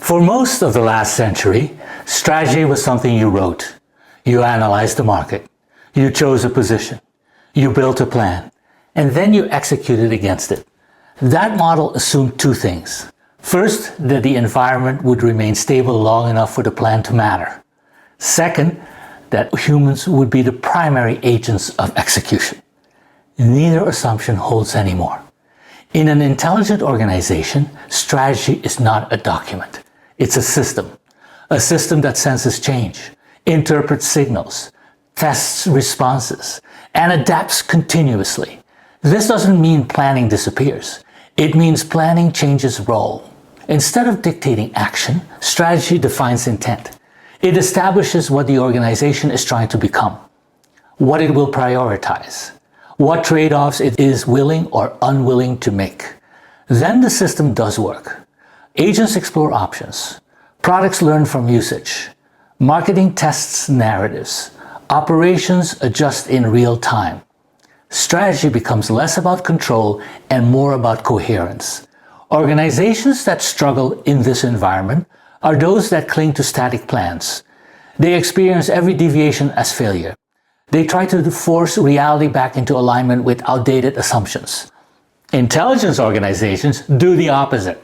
For most of the last century, strategy was something you wrote. You analyzed the market. You chose a position. You built a plan. And then you executed against it. That model assumed two things. First, that the environment would remain stable long enough for the plan to matter. Second, that humans would be the primary agents of execution. Neither assumption holds anymore. In an intelligent organization, strategy is not a document. It's a system that senses change, interprets signals, tests responses, and adapts continuously. This doesn't mean planning disappears. It means planning changes role. Instead of dictating action, strategy defines intent. It establishes what the organization is trying to become, what it will prioritize, what trade-offs it is willing or unwilling to make. Then the system does work. Agents explore options. Products learn from usage. Marketing tests narratives. Operations adjust in real time. Strategy becomes less about control and more about coherence. Organizations that struggle in this environment are those that cling to static plans. They experience every deviation as failure. They try to force reality back into alignment with outdated assumptions. Intelligence organizations do the opposite.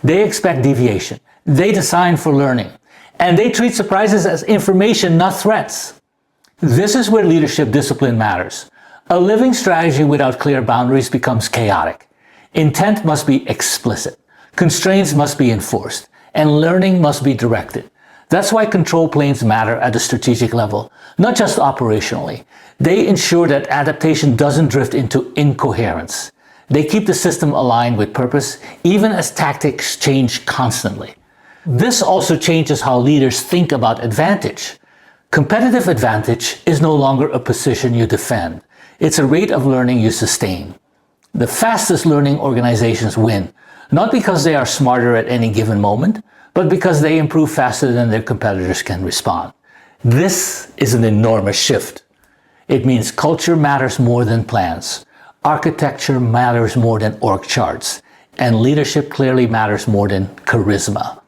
They expect deviation. They design for learning. And they treat surprises as information, not threats. This is where leadership discipline matters. A living strategy without clear boundaries becomes chaotic. Intent must be explicit. Constraints must be enforced. And learning must be directed. That's why control planes matter at the strategic level, not just operationally. They ensure that adaptation doesn't drift into incoherence. They keep the system aligned with purpose, even as tactics change constantly. This also changes how leaders think about advantage. Competitive advantage is no longer a position you defend. It's a rate of learning you sustain. The fastest learning organizations win, not because they are smarter at any given moment, but because they improve faster than their competitors can respond. This is an enormous shift. It means culture matters more than plans. Architecture matters more than org charts, and leadership clearly matters more than charisma.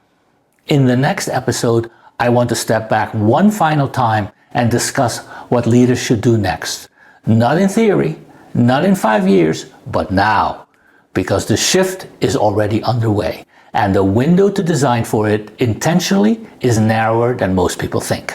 In the next episode, I want to step back one final time and discuss what leaders should do next. Not in theory, not in 5 years, but now. Because the shift is already underway, and the window to design for it intentionally is narrower than most people think.